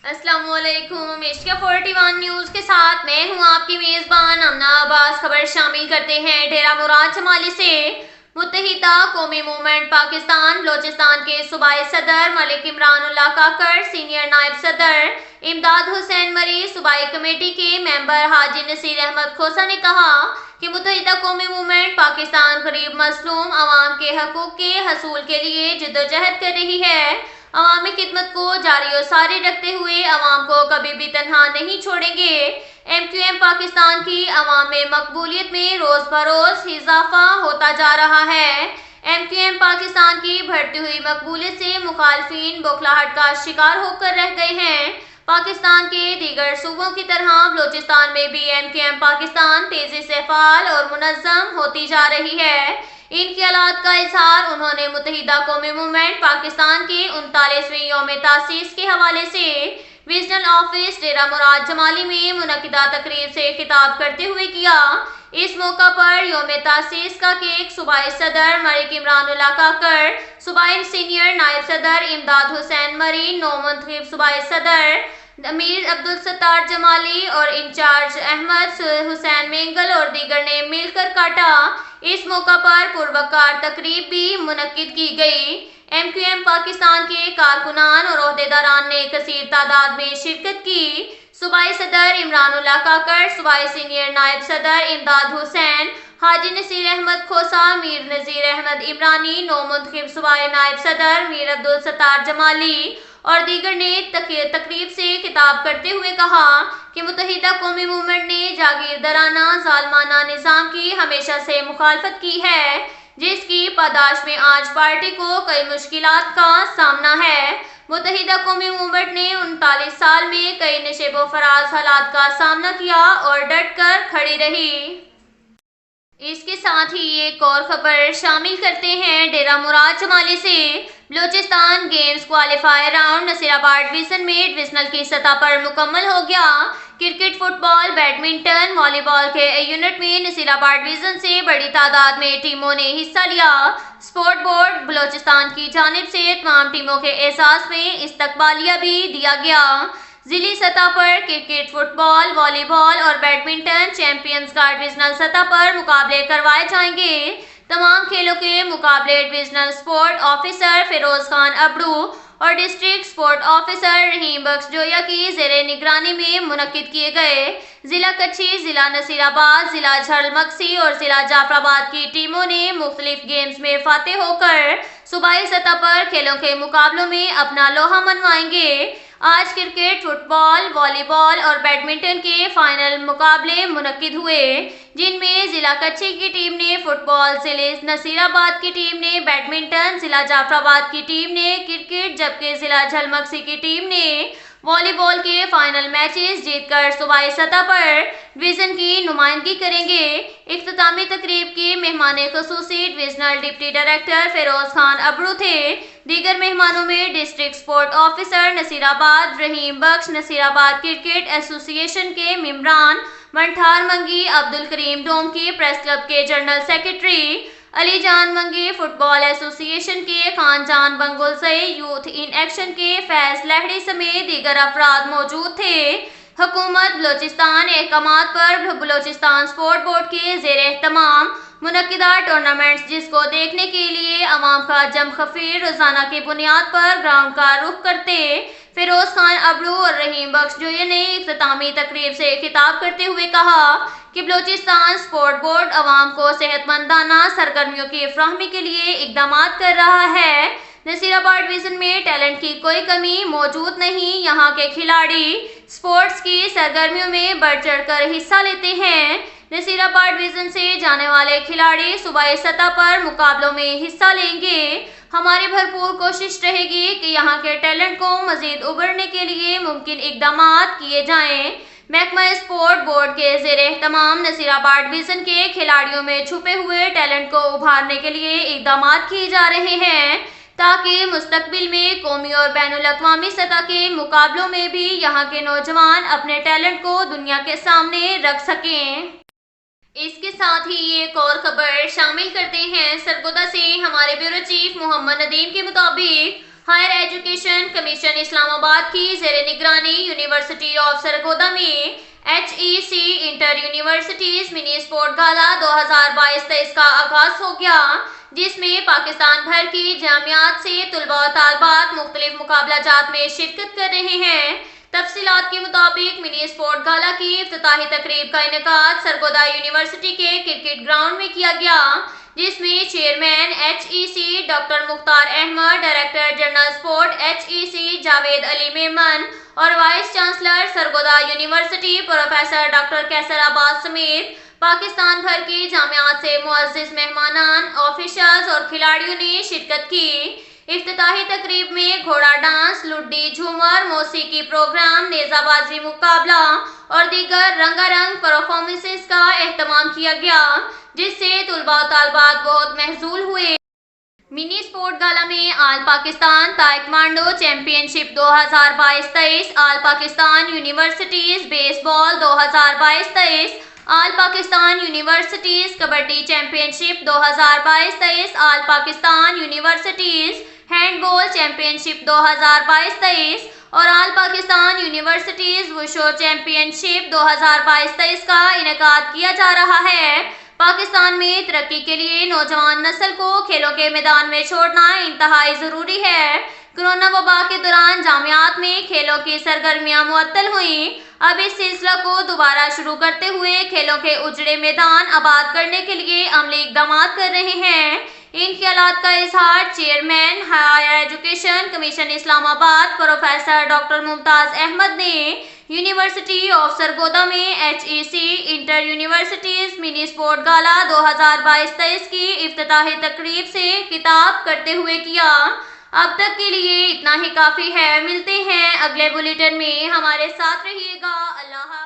السلام علیکم، Asia 41 news کے ساتھ میں ہوں آپ کی میزبان امنا عباس۔ خبر شامل کرتے ہیں ڈیرہ مراد شمالی سے۔ متحدہ قومی موومنٹ پاکستان بلوچستان کے صوبائی صدر ملک عمران اللہ کاکڑ، سینئر نائب صدر امداد حسین مری، صوبائی کمیٹی کے ممبر حاجی نصیر احمد کھوسہ نے کہا کہ متحدہ قومی موومنٹ پاکستان غریب مظلوم عوام کے حقوق کے حصول کے لیے جدوجہد کر رہی ہے۔ عوامی خدمت کو جاری و ساری رکھتے ہوئے عوام کو کبھی بھی تنہا نہیں چھوڑیں گے۔ ایم کیو ایم پاکستان کی عوام میں مقبولیت میں روز بروز اضافہ ہوتا جا رہا ہے۔ ایم کیو ایم پاکستان کی بڑھتی ہوئی مقبولیت سے مخالفین بوکھلاہٹ کا شکار ہو کر رہ گئے ہیں۔ پاکستان کے دیگر صوبوں کی طرح بلوچستان میں بھی ایم کیو ایم پاکستان تیزی سے فعال اور منظم ہوتی جا رہی ہے۔ ان خیالات کا اظہار انہوں نے متحدہ قومی موومنٹ پاکستان کے 39ویں یوم تاسیس کے حوالے سے ویژنل آفس ڈیرہ مراد جمالی میں منعقدہ تقریب سے خطاب کرتے ہوئے کیا۔ اس موقع پر یوم تاسیس کا کیک صوبائی صدر ملک عمران اللہ کاکڑ، صوبائی سینئر نائب صدر امداد حسین مری، نو منتخب صوبائی صدر امیر عبدالستار جمالی اور انچارج احمد حسین مینگل اور دیگر نے مل کر کاٹا۔ اس موقع پر پروقار تقریب بھی منعقد کی گئی۔ ایم کیو ایم پاکستان کے کارکنان اور عہدیداران نے کثیر تعداد میں شرکت کی۔ صوبائی صدر عمران اللہ کاکڑ، صوبائی سینئر نائب صدر امداد حسین، حاجی نصیر احمد کھوسہ، میر نذیر احمد عمرانی، نو منتخب صوبائی نائب صدر میر عبدالستار جمالی اور دیگر نے تقریب سے خطاب کرتے ہوئے کہا کہ متحدہ قومی موومنٹ نے جاگیردارانہ ظالمانہ نظام کی ہمیشہ سے مخالفت کی ہے، جس کی پاداش میں آج پارٹی کو کئی مشکلات کا سامنا ہے۔ متحدہ قومی موومنٹ نے 39 سال میں کئی نشیب و فراز حالات کا سامنا کیا اور ڈٹ کر کھڑی رہی۔ اس کے ساتھ ہی ایک اور خبر شامل کرتے ہیں ڈیرہ مراد شمالی سے۔ Balochistan games qualifier round Nasirabad division میں ڈویژنل کی سطح پر مکمل ہو گیا۔ کرکٹ، فٹ بال، بیڈمنٹن، والی بال کے یونٹ میں نصیر آباد ڈویژن سے بڑی تعداد میں ٹیموں نے حصہ لیا۔ اسپورٹ بورڈ بلوچستان کی جانب سے تمام ٹیموں کے اعزاز میں استقبالیہ بھی دیا گیا۔ ضلعی سطح پر کرکٹ، فٹ بال، والی بال اور بیڈمنٹن چیمپئنز کا ڈویژنل سطح پر مقابلے کروائے جائیں گے۔ تمام کھیلوں کے مقابلے divisional sport officer Feroz Khan Abro اور district sport officer Rahim Bakhsh Joya کی زیر نگرانی میں منعقد کیے گئے۔ ضلع کچھی، ضلع نصیر آباد، ضلع جھرل مکسی اور ضلع جعفر آباد کی ٹیموں نے مختلف گیمز میں فاتح ہو کر صوبائی سطح پر کھیلوں کے مقابلوں میں اپنا لوہا منوائیں گے۔ آج کرکٹ، فٹ بال، والی بال اور بیڈمنٹن کے فائنل مقابلے منعقد ہوئے، جن میں ضلع کچھی کی ٹیم نے فٹ بال، ضلع نصیر آباد کی ٹیم نے بیڈمنٹن، ضلع جعفر آباد کی ٹیم نے کرکٹ جبکہ ضلع جھرل مکسی کی ٹیم نے والی بال کے فائنل میچز جیت کر صوبائی سطح پر ڈویژن کی نمائندگی کریں گے۔ اختتامی تقریب کے مہمان خصوصی divisional deputy director Feroz Khan Abro تھے۔ دیگر مہمانوں میں ڈسٹرکٹ اسپورٹ آفیسر نصیر آباد رحیم بخش، نصیر آباد کرکٹ ایسوسی ایشن کے ممبران، منٹھار منگی، عبدالکریم ڈوم کی پریس کلب کے جنرل سیکرٹری، علی جان منگی، فٹ بال ایسوسی ایشن کے خان جان بنگل سے، یوتھ ان ایکشن کے فیض لہڑی سمیت دیگر افراد موجود تھے۔ حکومت بلوچستان احکامات پر بلوچستان اسپورٹ بورڈ کے زیر اہتمام منعقدہ ٹورنامنٹس، جس کو دیکھنے کے لیے عوام کا جم خفیر روزانہ کی بنیاد پر گراؤنڈ کا رخ کرتے فیروز خان ابڑو اور رحیم بخش جویا نے اختتامی تقریب سے خطاب کرتے ہوئے کہا کہ بلوچستان اسپورٹ بورڈ عوام کو صحت مندانہ سرگرمیوں کی فراہمی کے لیے اقدامات کر رہا ہے۔ نصیر آباد ڈویژن میں ٹیلنٹ کی کوئی کمی موجود نہیں، یہاں کے کھلاڑی اسپورٹس کی سرگرمیوں میں بڑھ چڑھ کر حصہ لیتے ہیں۔ نصیر آباد ڈویژن سے جانے والے کھلاڑی صوبائی سطح پر مقابلوں میں حصہ لیں گے۔ ہماری بھرپور کوشش رہے گی کہ یہاں کے ٹیلنٹ کو مزید ابھرنے کے لیے ممکن اقدامات کیے جائیں۔ محکمہ اسپورٹ بورڈ کے زیر اہتمام نصیر آباد ڈویژن کے کھلاڑیوں میں چھپے ہوئے ٹیلنٹ کو ابھارنے کے لیے اقدامات کیے جا رہے ہیں، تاکہ مستقبل میں قومی اور بین الاقوامی سطح کے مقابلوں میں بھی یہاں کے نوجوان اپنے ٹیلنٹ کو دنیا کے سامنے رکھ سکیں۔ اس کے ساتھ ہی ایک اور خبر شامل کرتے ہیں سرگودا سے۔ ہمارے بیورو چیف محمد ندیم کے مطابق ہائر ایجوکیشن کمیشن اسلام آباد کی زیر نگرانی یونیورسٹی آف سرگودا میں HEC انٹر یونیورسٹیز منی اسپورٹ گالا 2022-23 کا آغاز ہو گیا، جس میں پاکستان بھر کی جامعات سے طلباء و طالبات مختلف مقابلہ جات میں شرکت کر رہے ہیں۔ تفصیلات کے مطابق منی اسپورٹ گالا کی افتتاحی تقریب کا انعقاد سرگودا یونیورسٹی کے کرکٹ گراؤنڈ میں کیا گیا، جس میں chairman HEC doctor Mukhtar Ahmed, director general sport HEC Javed Ali Memon اور vice chancellor Sargodha university professor doctor Qaiser Abbas سمیت پاکستان بھر کی جامعات سے معزز مہمانان، آفیشلز اور کھلاڑیوں نے شرکت کی۔ افتتاحی تقریب میں گھوڑا ڈانس، لڈی، جھومر، موسیقی پروگرام، نیزہ بازی مقابلہ اور دیگر رنگا رنگ پرفارمنسز کا اہتمام کیا گیا، جس سے طلباء و طالبات بہت محظوظ ہوئے۔ منی اسپورٹ گالا میں آل پاکستان تائیکوانڈو چیمپئن شپ 2022-23، آل پاکستان یونیورسٹیز بیس بال 2022-23، آل پاکستان یونیورسٹیز کبڈی چیمپئن شپ 2022-23، آل پاکستان یونیورسٹیز ہینڈ بال چیمپئن شپ 2022-23 اور آل پاکستان یونیورسٹیز وشو چیمپئن شپ 2022-23 کا انعقاد کیا جا رہا ہے۔ پاکستان میں ترقی کے لیے نوجوان نسل کو کھیلوں کے میدان میں چھوڑنا انتہائی ضروری ہے۔ کورونا وبا کے دوران جامعات میں کھیلوں کی سرگرمیاں معطل ہوئیں۔ اب اس سلسلہ کو دوبارہ شروع کرتے ہوئے کھیلوں کے اجڑے میدان آباد کرنے کے لیے عملی اقدامات کر رہے ہیں۔ ان خیالات کا اظہار چیئرمین ہائر ایجوکیشن کمیشن اسلام آباد پروفیسر ڈاکٹر ممتاز احمد نے یونیورسٹی آف سرگودا میں HEC انٹر یونیورسٹیز منی اسپورٹ گالا 2022-23 کی افتتاحی تقریب سے خطاب کرتے ہوئے کیا۔ اب تک کے لیے اتنا ہی کافی ہے، ملتے ہیں اگلے بلیٹن میں، ہمارے ساتھ رہیے گا۔ اللہ حافظ۔